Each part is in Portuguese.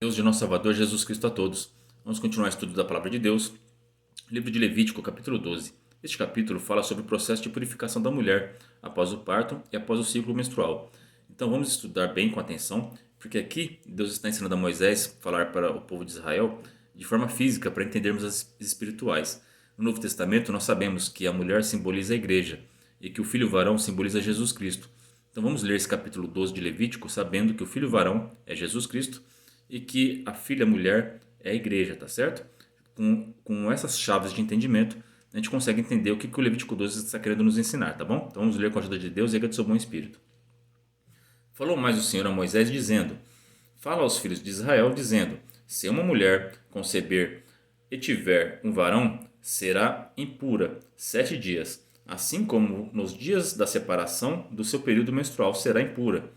Deus de nosso Salvador Jesus Cristo a todos. Vamos continuar o estudo da Palavra de Deus. Livro de Levítico, capítulo 12. Este capítulo fala sobre o processo de purificação da mulher após o parto e após o ciclo menstrual. Então vamos estudar bem com atenção, porque aqui Deus está ensinando a Moisés a falar para o povo de Israel de forma física para entendermos as espirituais. No Novo Testamento nós sabemos que a mulher simboliza a igreja e que o filho varão simboliza Jesus Cristo. Então vamos ler esse capítulo 12 de Levítico sabendo que o filho varão é Jesus Cristo e que a filha mulher é a igreja, tá certo? Com essas chaves de entendimento, a gente consegue entender o que o Levítico 12 está querendo nos ensinar, tá bom? Então vamos ler com a ajuda de Deus e de seu bom espírito. Falou mais o Senhor a Moisés, dizendo: Fala aos filhos de Israel, dizendo: Se uma mulher conceber e tiver um varão, será impura 7 dias, assim como nos dias da separação do seu período menstrual será impura.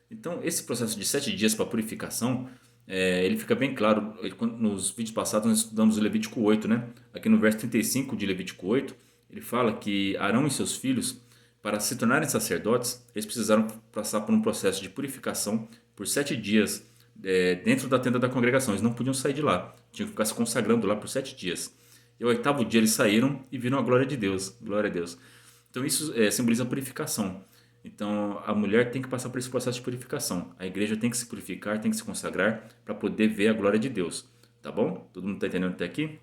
Então, esse processo de 7 dias para purificação, ele fica bem claro. Nos vídeos passados nós estudamos o Levítico 8, né? Aqui no verso 35 de Levítico 8, ele fala que Arão e seus filhos, para se tornarem sacerdotes, eles precisaram passar por um processo de purificação por 7 dias dentro da tenda da congregação. Eles não podiam sair de lá, tinham que ficar se consagrando lá por 7 dias. E ao 8º dia eles saíram e viram a glória de Deus. Glória a Deus. Então isso simboliza a purificação. Então a mulher tem que passar por esse processo de purificação. A igreja tem que se purificar, tem que se consagrar para poder ver a glória de Deus. Tá bom? Todo mundo está entendendo até aqui?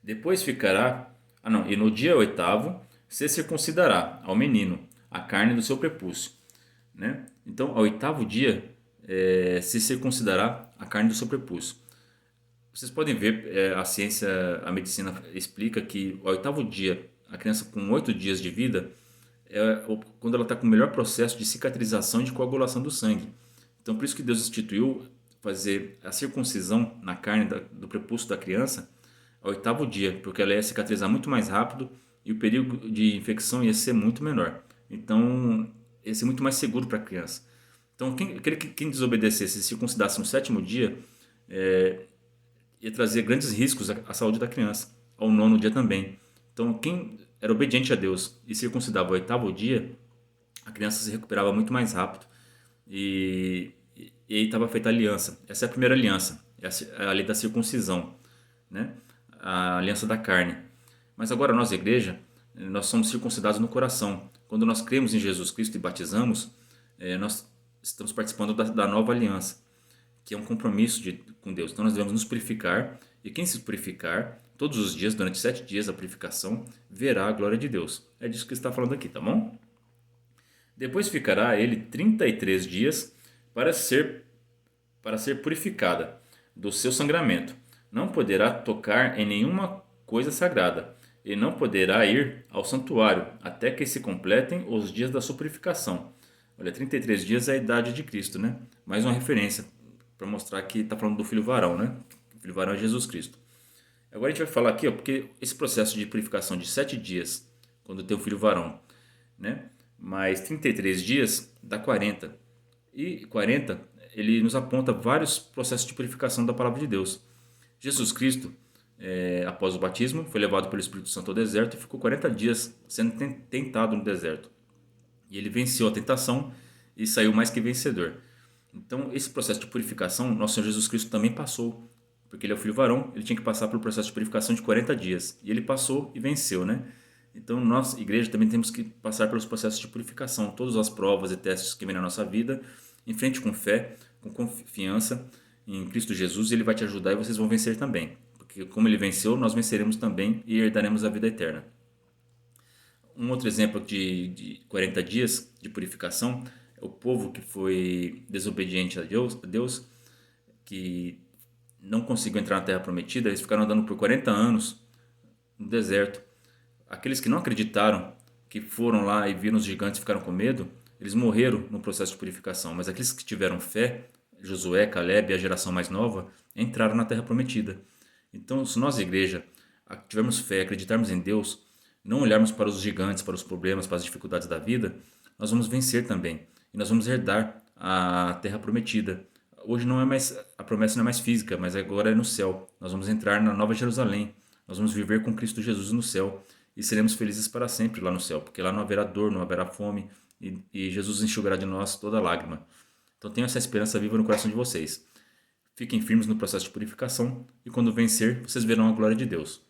Depois ficará. Ah, não. E no dia 8º se circuncidará ao menino a carne do seu prepúcio. Né? Então, ao 8º dia se circuncidará a carne do seu prepúcio. Vocês podem ver, a ciência, a medicina explica que ao 8º dia, a criança com 8 dias de vida, quando ela está com o melhor processo de cicatrização e de coagulação do sangue. Então, por isso que Deus instituiu fazer a circuncisão na carne do prepúcio da criança ao 8º dia, porque ela ia cicatrizar muito mais rápido e o período de infecção ia ser muito menor. Então, ia ser muito mais seguro para a criança. Então, quem desobedecesse e circuncidasse no 7º dia, ia trazer grandes riscos à saúde da criança, ao 9º dia também. Então, quem era obediente a Deus e circuncidava ao 8º dia, a criança se recuperava muito mais rápido. E aí estava feita a aliança. Essa é a primeira aliança, é a lei da circuncisão, né? A aliança da carne. Mas agora nós, igreja, nós somos circuncidados no coração. Quando nós cremos em Jesus Cristo e batizamos, nós estamos participando da nova aliança, que é um compromisso com Deus. Então nós devemos nos purificar, e quem se purificar todos os dias, durante 7 dias a purificação, verá a glória de Deus. É disso que está falando aqui, tá bom? Depois ficará ele 33 dias para ser purificada do seu sangramento. Não poderá tocar em nenhuma coisa sagrada, e não poderá ir ao santuário até que se completem os dias da sua purificação. Olha, 33 dias é a idade de Cristo, né? Mais uma referência para mostrar que está falando do filho varão, né? O filho varão é Jesus Cristo. Agora a gente vai falar aqui, ó, porque esse processo de purificação de 7 dias, quando tem o filho varão, né? Mais 33 dias dá 40. E 40, ele nos aponta vários processos de purificação da palavra de Deus. Jesus Cristo, após o batismo, foi levado pelo Espírito Santo ao deserto e ficou 40 dias sendo tentado no deserto. E ele venceu a tentação e saiu mais que vencedor. Então, esse processo de purificação, nosso Senhor Jesus Cristo também passou, porque ele é o filho varão, ele tinha que passar pelo processo de purificação de 40 dias. E ele passou e venceu, né? Então, nós, igreja, também temos que passar pelos processos de purificação, todas as provas e testes que vêm na nossa vida, em frente com fé, com confiança em Cristo Jesus, e ele vai te ajudar e vocês vão vencer também. Porque como ele venceu, nós venceremos também e herdaremos a vida eterna. Um outro exemplo de 40 dias de purificação é o povo que foi desobediente a Deus, que não conseguiu entrar na terra prometida. Eles ficaram andando por 40 anos no deserto. Aqueles que não acreditaram, que foram lá e viram os gigantes e ficaram com medo, eles morreram no processo de purificação. Mas aqueles que tiveram fé, Josué, Caleb e a geração mais nova, entraram na terra prometida. Então, se nós, igreja, tivermos fé, acreditarmos em Deus, não olharmos para os gigantes, para os problemas, para as dificuldades da vida, nós vamos vencer também. E nós vamos herdar a terra prometida. Hoje não é mais, a promessa não é mais física, mas agora é no céu. Nós vamos entrar na Nova Jerusalém. Nós vamos viver com Cristo Jesus no céu. E seremos felizes para sempre lá no céu, porque lá não haverá dor, não haverá fome, e Jesus enxugará de nós toda lágrima. Então tenho essa esperança viva no coração de vocês. Fiquem firmes no processo de purificação e quando vencer, vocês verão a glória de Deus.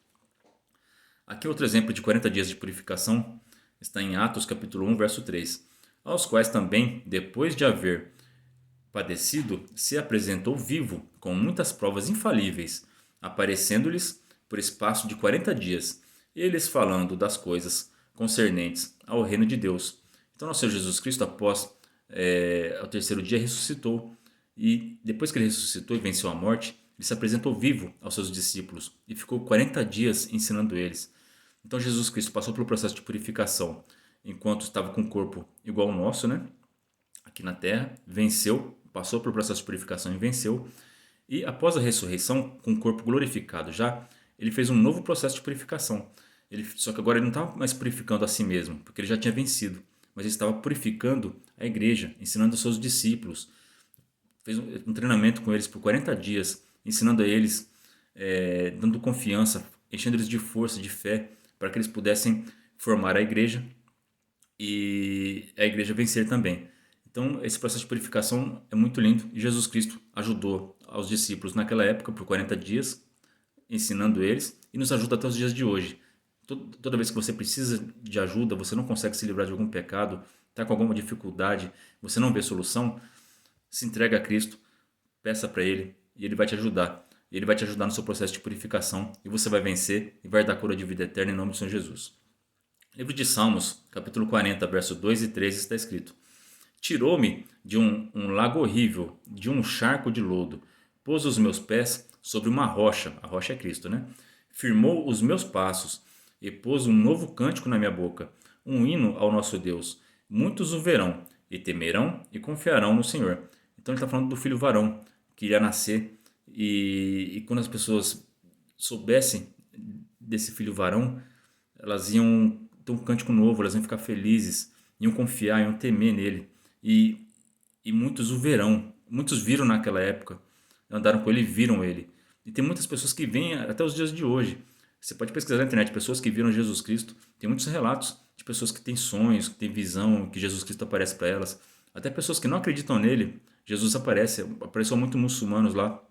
Aqui outro exemplo de 40 dias de purificação está em Atos capítulo 1, verso 3, aos quais também, depois de haver padecido, se apresentou vivo, com muitas provas infalíveis, aparecendo-lhes por espaço de 40 dias, eles falando das coisas concernentes ao reino de Deus. Então, nosso Senhor Jesus Cristo, após ao terceiro dia, ressuscitou. E depois que ele ressuscitou e venceu a morte, ele se apresentou vivo aos seus discípulos e ficou 40 dias ensinando eles. Então, Jesus Cristo passou pelo processo de purificação enquanto estava com o corpo igual ao nosso, né? Aqui na terra, venceu, passou pelo processo de purificação e venceu. E após a ressurreição, com o corpo glorificado já, ele fez um novo processo de purificação. Só que agora ele não estava mais purificando a si mesmo, porque ele já tinha vencido. Mas ele estava purificando a igreja, ensinando aos seus discípulos. Fez um treinamento com eles por 40 dias, ensinando a eles, dando confiança, enchendo eles de força, de fé, para que eles pudessem formar a igreja e a igreja vencer também. Então, esse processo de purificação é muito lindo e Jesus Cristo ajudou aos discípulos naquela época por 40 dias, ensinando eles, e nos ajuda até os dias de hoje. Toda vez que você precisa de ajuda, você não consegue se livrar de algum pecado, está com alguma dificuldade, você não vê solução, se entrega a Cristo, peça para Ele e Ele vai te ajudar. Ele vai te ajudar no seu processo de purificação e você vai vencer e vai dar cura de vida eterna em nome do Senhor Jesus. Livro de Salmos, capítulo 40, verso 2 e 3 está escrito: Tirou-me de um lago horrível, de um charco de lodo, pôs os meus pés sobre uma rocha, a rocha é Cristo, né? Firmou os meus passos e pôs um novo cântico na minha boca, um hino ao nosso Deus. Muitos o verão e temerão e confiarão no Senhor. Então ele está falando do filho varão que iria nascer e quando as pessoas soubessem desse filho varão, elas iam ter um cântico novo, elas iam ficar felizes, iam confiar, iam temer nele. E muitos o verão, muitos viram naquela época, andaram com ele e viram ele. E tem muitas pessoas que vêm até os dias de hoje. Você pode pesquisar na internet, pessoas que viram Jesus Cristo. Tem muitos relatos de pessoas que têm sonhos, que têm visão, que Jesus Cristo aparece para elas. Até pessoas que não acreditam nele, Jesus aparece. Apareceu muitos muçulmanos lá.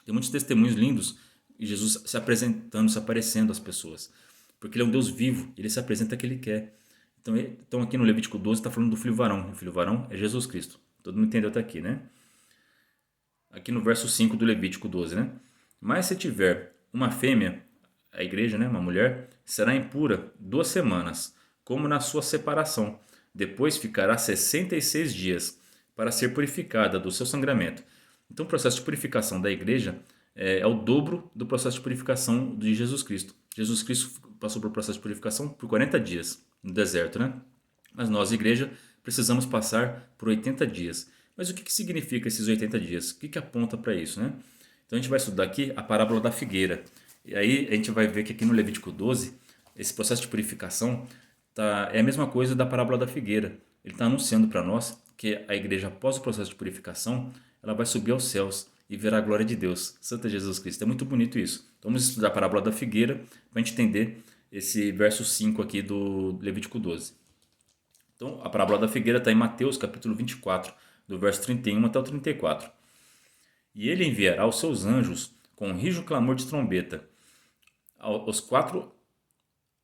Tem muitos testemunhos lindos de Jesus se apresentando, se aparecendo às pessoas. Porque ele é um Deus vivo, ele se apresenta a quem ele quer. Então aqui no Levítico 12 está falando do filho varão. O filho varão é Jesus Cristo. Todo mundo entendeu até aqui, né? Aqui no verso 5 do Levítico 12, né? Mas se tiver uma fêmea, a igreja, né, uma mulher, será impura 2 semanas, como na sua separação. Depois ficará 66 dias para ser purificada do seu sangramento. Então o processo de purificação da igreja é o dobro do processo de purificação de Jesus Cristo. Jesus Cristo passou por processo de purificação por 40 dias no deserto, né? Mas nós, igreja, precisamos passar por 80 dias. Mas o que significa esses 80 dias? O que aponta para isso, né? Então a gente vai estudar aqui a parábola da figueira. E aí a gente vai ver que aqui no Levítico 12, esse processo de purificação é a mesma coisa da parábola da figueira. Ele está anunciando para nós que a igreja, após o processo de purificação, ela vai subir aos céus e ver a glória de Deus. Santo Jesus Cristo. É muito bonito isso. Então vamos estudar a parábola da figueira para a gente entender esse verso 5 aqui do Levítico 12. Então a parábola da figueira está em Mateus capítulo 24, do verso 31 até o 34. E ele enviará os seus anjos com um rijo clamor de trombeta,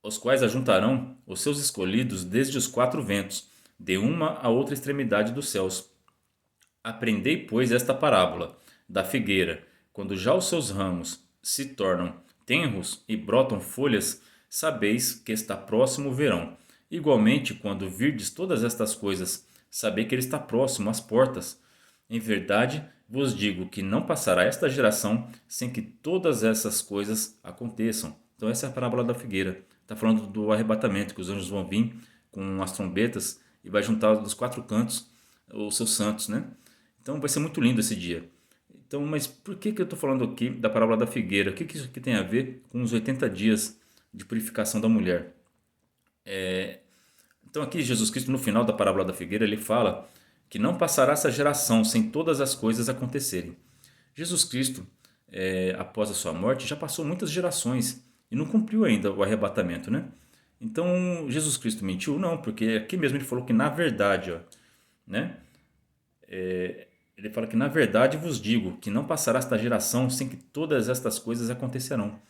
os quais ajuntarão os seus escolhidos desde os 4 ventos, de uma a outra extremidade dos céus. Aprendei, pois, esta parábola da figueira: quando já os seus ramos se tornam tenros e brotam folhas, sabeis que está próximo o verão. Igualmente, quando virdes todas estas coisas, sabei que ele está próximo às portas. Em verdade, vos digo que não passará esta geração sem que todas essas coisas aconteçam. Então essa é a parábola da figueira. Está falando do arrebatamento, que os anjos vão vir com as trombetas e vai juntar dos 4 cantos os seus santos, né? Então vai ser muito lindo esse dia. Então, mas por que eu estou falando aqui da parábola da figueira? O que isso aqui tem a ver com os 80 dias de purificação da mulher? Então aqui Jesus Cristo, no final da parábola da figueira, ele fala que não passará essa geração sem todas as coisas acontecerem. Jesus Cristo, após a sua morte, já passou muitas gerações e não cumpriu ainda o arrebatamento, né? Então Jesus Cristo mentiu? Não, porque aqui mesmo ele falou que na verdade, ó, né? Ele fala que na verdade vos digo que não passará esta geração sem que todas estas coisas acontecerão.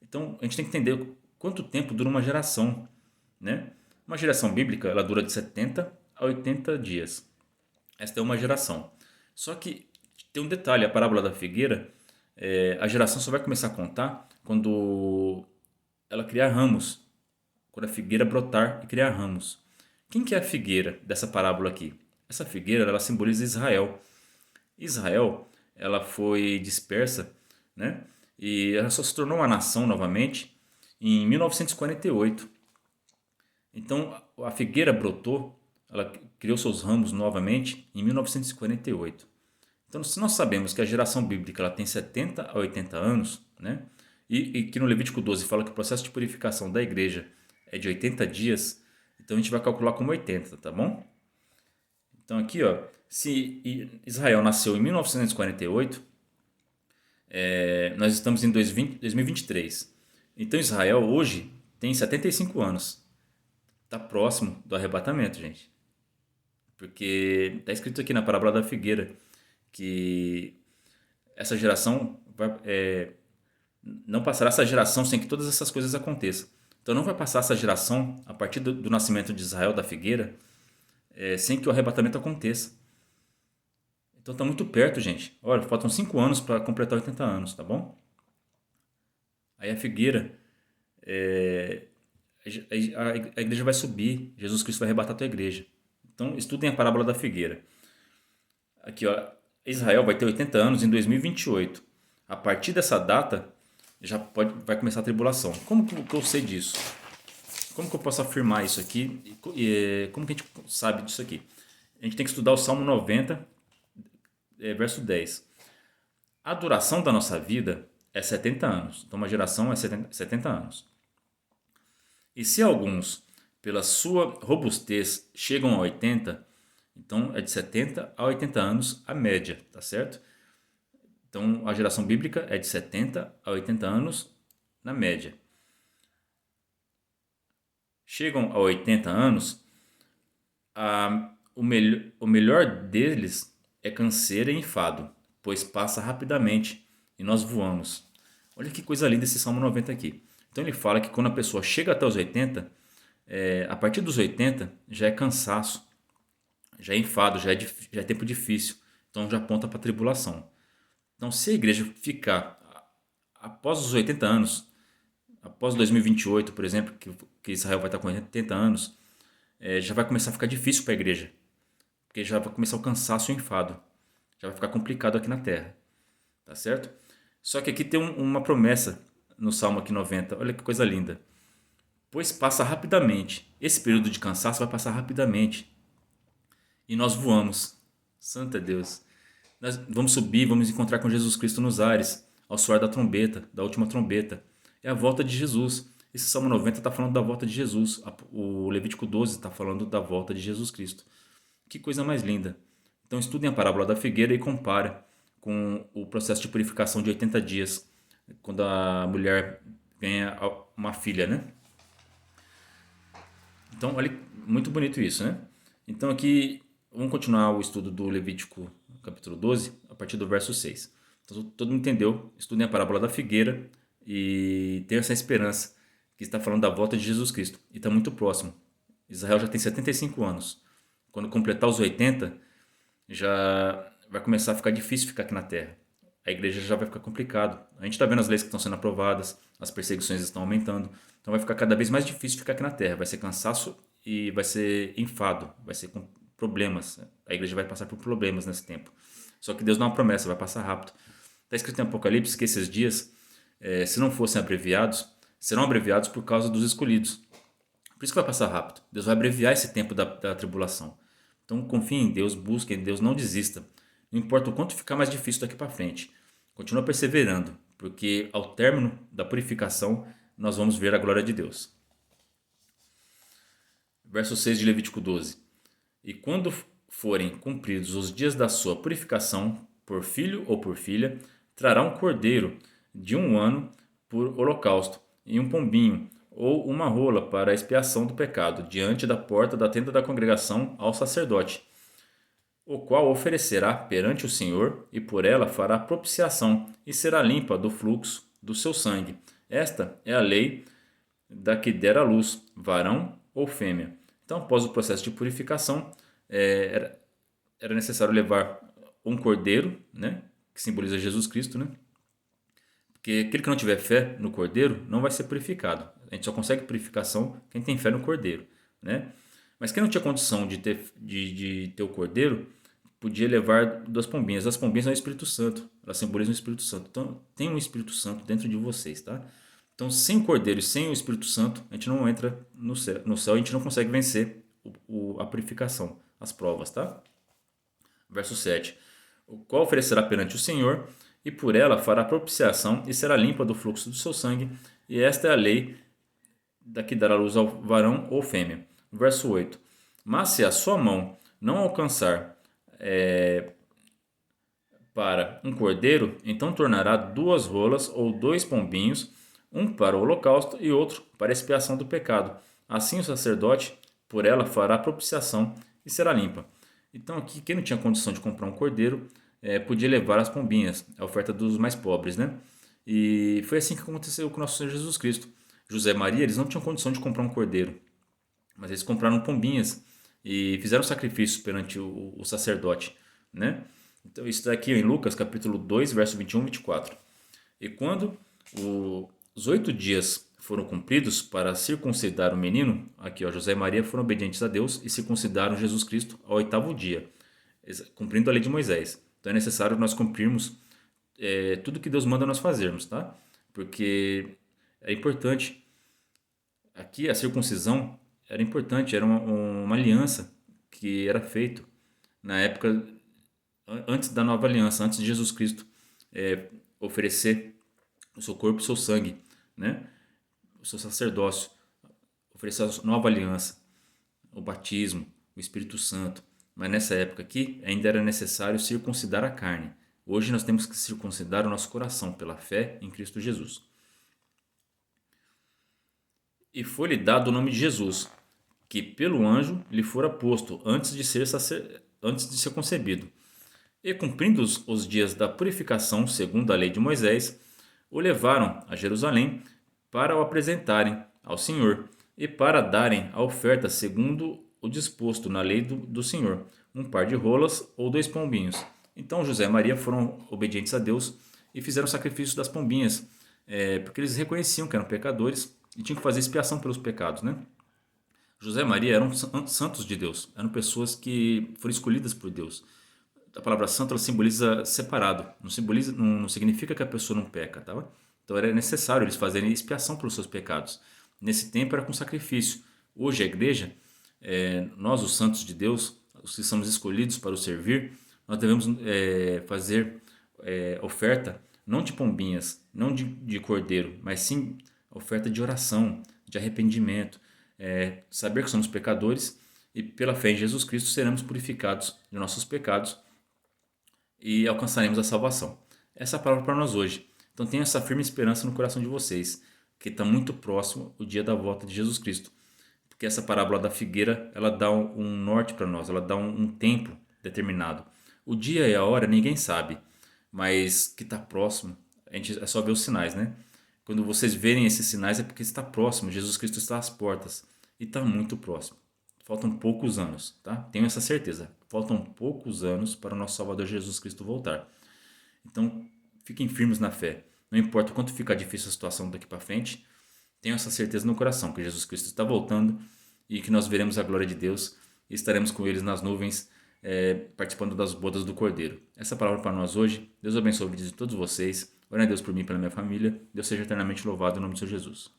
Então a gente tem que entender quanto tempo dura uma geração, né? Uma geração bíblica, ela dura de 70 a 80 dias. Esta é uma geração. Só que tem um detalhe, a parábola da figueira, a geração só vai começar a contar quando ela criar ramos, quando a figueira brotar e criar ramos. Quem que é a figueira dessa parábola aqui? Essa figueira, ela simboliza Israel. Israel, ela foi dispersa, né? E ela só se tornou uma nação novamente em 1948. Então, a figueira brotou, ela criou seus ramos novamente em 1948. Então, se nós sabemos que a geração bíblica ela tem 70 a 80 anos, né? E que no Levítico 12 fala que o processo de purificação da igreja é de 80 dias, então a gente vai calcular como 80, tá bom? Então aqui, ó, se Israel nasceu em 1948, nós estamos em 2023. Então Israel hoje tem 75 anos. Está próximo do arrebatamento, gente. Porque está escrito aqui na parábola da figueira que essa geração não passará essa geração sem que todas essas coisas aconteçam. Então não vai passar essa geração a partir do nascimento de Israel da figueira sem que o arrebatamento aconteça. Então está muito perto, gente. Olha, faltam 5 anos para completar 80 anos, tá bom? Aí a figueira, a igreja vai subir, Jesus Cristo vai arrebatar a tua igreja. Então estudem a parábola da figueira. Aqui, ó, Israel vai ter 80 anos em 2028. A partir dessa data vai começar a tribulação. Como que eu sei disso? Como que eu posso afirmar isso aqui? Como que a gente sabe disso aqui? A gente tem que estudar o Salmo 90, verso 10. A duração da nossa vida é 70 anos. Então, uma geração é 70 anos. E se alguns, pela sua robustez, chegam a 80, então é de 70 a 80 anos a média, tá certo? Então, a geração bíblica é de 70 a 80 anos na média. Chegam a 80 anos, o melhor deles é canseira e enfado, pois passa rapidamente e nós voamos. Olha que coisa linda esse Salmo 90 aqui. Então ele fala que quando a pessoa chega até os 80, a partir dos 80 já é cansaço, já é enfado, já é tempo difícil. Então já aponta para a tribulação. Então se a igreja ficar após os 80 anos, após 2028, por exemplo, que Israel vai estar com 80 anos, já vai começar a ficar difícil para a igreja. Porque já vai começar o cansaço e o enfado. Já vai ficar complicado aqui na terra. Tá certo? Só que aqui tem uma promessa no Salmo aqui 90. Olha que coisa linda. Pois passa rapidamente. Esse período de cansaço vai passar rapidamente. E nós voamos. Santo é Deus. Nós vamos subir, vamos encontrar com Jesus Cristo nos ares, ao soar da trombeta, da última trombeta. É a volta de Jesus. Esse Salmo 90 está falando da volta de Jesus. O Levítico 12 está falando da volta de Jesus Cristo. Que coisa mais linda. Então estudem a parábola da figueira e compare com o processo de purificação de 80 dias, quando a mulher ganha uma filha, né? Então, olha, muito bonito isso, né? Então aqui, vamos continuar o estudo do Levítico capítulo 12, a partir do verso 6. Então, todo mundo entendeu? Estudem a parábola da figueira e tenham essa esperança que está falando da volta de Jesus Cristo. E está muito próximo. Israel já tem 75 anos. Quando completar os 80, já vai começar a ficar difícil ficar aqui na Terra. A igreja já vai ficar complicado. A gente está vendo as leis que estão sendo aprovadas, as perseguições estão aumentando. Então vai ficar cada vez mais difícil ficar aqui na Terra. Vai ser cansaço e vai ser enfado, vai ser com problemas. A igreja vai passar por problemas nesse tempo. Só que Deus dá uma promessa, vai passar rápido. Está escrito em Apocalipse que esses dias, se não fossem abreviados, serão abreviados por causa dos escolhidos. Por isso que vai passar rápido. Deus vai abreviar esse tempo da tribulação. Então confie em Deus, busque em Deus, não desista. Não importa o quanto ficar mais difícil daqui para frente. Continua perseverando, porque ao término da purificação nós vamos ver a glória de Deus. Verso 6 de Levítico 12. E quando forem cumpridos os dias da sua purificação, por filho ou por filha, trará um cordeiro de 1 ano por holocausto, e um pombinho, ou uma rola para a expiação do pecado, diante da porta da tenda da congregação ao sacerdote. o qual oferecerá perante o Senhor, e por ela fará propiciação, e será limpa do fluxo do seu sangue. Esta é a lei da que der à luz, varão ou fêmea. Então, após o processo de purificação, era necessário levar um cordeiro, né, que simboliza Jesus Cristo, né? Porque aquele que não tiver fé no cordeiro não vai ser purificado. A gente só consegue purificação quem tem fé no cordeiro, né? Mas quem não tinha condição de ter o cordeiro, podia levar duas pombinhas. As pombinhas são o Espírito Santo, elas simbolizam o Espírito Santo. Então, tem um Espírito Santo dentro de vocês, tá? Então, sem o cordeiro e sem o Espírito Santo, a gente não entra no céu, a gente não consegue vencer a purificação, as provas, tá? Verso 7. O qual oferecerá perante o Senhor, e por ela fará propiciação, e será limpa do fluxo do seu sangue, e esta é a lei da que dará luz ao varão ou fêmea. Verso 8. Mas se a sua mão não alcançar para um cordeiro, então tornará duas rolas ou dois pombinhos, um para o holocausto e outro para a expiação do pecado. Assim o sacerdote por ela fará propiciação e será limpa. Então aqui quem não tinha condição de comprar um cordeiro podia levar as pombinhas, a oferta dos mais pobres, né? E foi assim que aconteceu com nosso Senhor Jesus Cristo. José e Maria, eles não tinham condição de comprar um cordeiro, mas eles compraram pombinhas e fizeram sacrifício perante o sacerdote, né? Então isso está aqui em Lucas capítulo 2, verso 21 e 24. E quando os 8 dias foram cumpridos para circuncidar o menino, aqui ó, José e Maria foram obedientes a Deus e circuncidaram Jesus Cristo ao 8º dia, cumprindo a lei de Moisés. Então é necessário nós cumprirmos tudo que Deus manda nós fazermos, tá? Porque é importante. Aqui a circuncisão era importante, era uma aliança que era feito na época antes da nova aliança, antes de Jesus Cristo oferecer o seu corpo e o seu sangue, né? O seu sacerdócio, oferecer a nova aliança, o batismo, o Espírito Santo. Mas nessa época aqui ainda era necessário circuncidar a carne. Hoje nós temos que circuncidar o nosso coração pela fé em Cristo Jesus. E foi-lhe dado o nome de Jesus, que pelo anjo lhe fora posto antes de ser concebido. E cumprindo os dias da purificação, segundo a lei de Moisés, o levaram a Jerusalém para o apresentarem ao Senhor e para darem a oferta segundo o disposto na lei do Senhor, um par de rolas ou 2 pombinhos. Então José e Maria foram obedientes a Deus e fizeram o sacrifício das pombinhas, porque eles reconheciam que eram pecadores e tinham que fazer expiação pelos pecados, né? José e Maria eram santos de Deus, eram pessoas que foram escolhidas por Deus. A palavra santo ela simboliza separado, não significa que a pessoa não peca, tá? Então era necessário eles fazerem expiação pelos seus pecados. Nesse tempo era com sacrifício. Hoje a igreja, nós os santos de Deus, os que somos escolhidos para o servir, nós devemos fazer oferta não de pombinhas, não de cordeiro, mas sim oferta de oração, de arrependimento, saber que somos pecadores e pela fé em Jesus Cristo seremos purificados de nossos pecados e alcançaremos a salvação. Essa é a palavra para nós hoje. Então tenha essa firme esperança no coração de vocês, que está muito próximo o dia da volta de Jesus Cristo. Porque essa parábola da figueira, ela dá um norte para nós, ela dá um tempo determinado. O dia e a hora ninguém sabe, mas que está próximo, é só ver os sinais, né? Quando vocês verem esses sinais é porque está próximo, Jesus Cristo está às portas e está muito próximo. Faltam poucos anos, tá? Tenho essa certeza. Faltam poucos anos para o nosso Salvador Jesus Cristo voltar. Então, fiquem firmes na fé. Não importa o quanto ficar difícil a situação daqui para frente, tenho essa certeza no coração que Jesus Cristo está voltando e que nós veremos a glória de Deus e estaremos com eles nas nuvens, participando das bodas do Cordeiro. Essa palavra para nós hoje. Deus abençoe a vida de todos vocês. Ore a Deus por mim e pela minha família. Deus seja eternamente louvado em nome do Senhor Jesus.